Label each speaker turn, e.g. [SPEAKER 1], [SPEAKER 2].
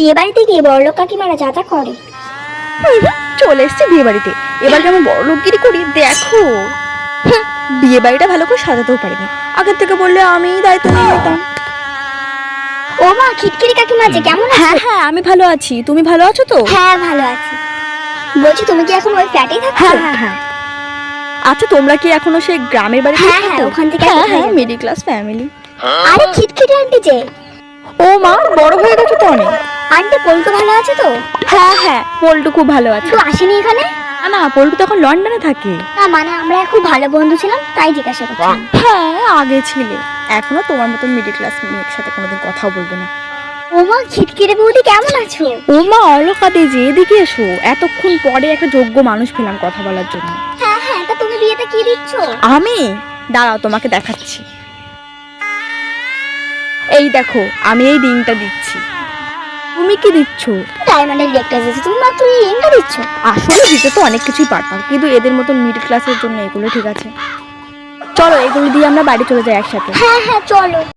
[SPEAKER 1] বিয়ে বাড়িতে গিয়ে বড়লোক কাকিমারা যা যা করে।
[SPEAKER 2] চলে এসছি বিয়ে বাড়িতে, এবার কেমন বড় লোকগিরি করি দেখো। বিয়ে বাড়িটা ভালো করে সাজাতেও পারিনি, আগের থেকে বললে আমিই দায়িত্ব নিয়ে নিতাম।
[SPEAKER 1] ও মা, খিটখিরি কাকিমা যে কেমন আছো?
[SPEAKER 2] হ্যাঁ হ্যাঁ, আমি ভালো আছি, তুমি ভালো আছো তো?
[SPEAKER 1] হ্যাঁ ভালো আছি। বলছি তুমি কি এখন ওই ফ্ল্যাটেই থাকছো?
[SPEAKER 2] হ্যাঁ হ্যাঁ হ্যাঁ। আচ্ছা, তোমরা কি এখনো সেই গ্রামের বাড়িতে
[SPEAKER 1] হ্যাঁ,
[SPEAKER 2] থাকো?
[SPEAKER 1] হ্যাঁ, ওখান থেকে
[SPEAKER 2] হ্যাঁ
[SPEAKER 1] কোথায়
[SPEAKER 2] হ্যাঁ,
[SPEAKER 1] যাবো?
[SPEAKER 2] Middle class family.
[SPEAKER 1] আরে খিটখিরি আন্টি যে।
[SPEAKER 2] ও মা, বড় হয়ে গেছো তো অনেক।
[SPEAKER 1] আন্টি পল্টু ভালো আছে তো?
[SPEAKER 2] হ্যাঁ হ্যাঁ, পল্টু খুব ভালো আছে।
[SPEAKER 1] একটু আসেনি এখানে?
[SPEAKER 2] না না, পল্টু তখন লন্ডনে থাকে।
[SPEAKER 1] না মানে আমরা খুব ভালো বন্ধু ছিলাম তাই জিজ্ঞাসা করছিলাম।
[SPEAKER 2] হ্যাঁ, আগে ছিলে, এখনো তোমার মতো মিডল ক্লাস মেয়ের সাথে কোনোদিন কথাও বলবে না।
[SPEAKER 1] ও মা, খিটখিরি বৌদি কেমন আছো?
[SPEAKER 2] ও মা, অলকা যে এদিকে এসো, এতক্ষণ পরে একটা যোগ্য মানুষ পেলাম কথা বলার জন্য।
[SPEAKER 1] হ্যাঁ হ্যাঁ, তা তুমি বিয়েতে কি দিচ্ছ?
[SPEAKER 2] আমি দাঁড়াও, তোমাকে দেখাচ্ছি। এই দেখো, আমি এই রিংটা দিচ্ছি। তুমি কি দিচ্ছ?
[SPEAKER 1] ডায়মন্ডের রেকটা দিচ্ছ, তুমি মাত্র এই রিংটা দিচ্ছ?
[SPEAKER 2] আসলে দিতে তো অনেক কিছুই পারতাম, কিন্তু এদের মতন মিডল ক্লাসের জন্য এগুলো ঠিক আছে। চলো, এগুলো দিয়ে আমরা বাড়ি চলে যাই একসাথে।
[SPEAKER 1] হ্যাঁ হ্যাঁ চলো।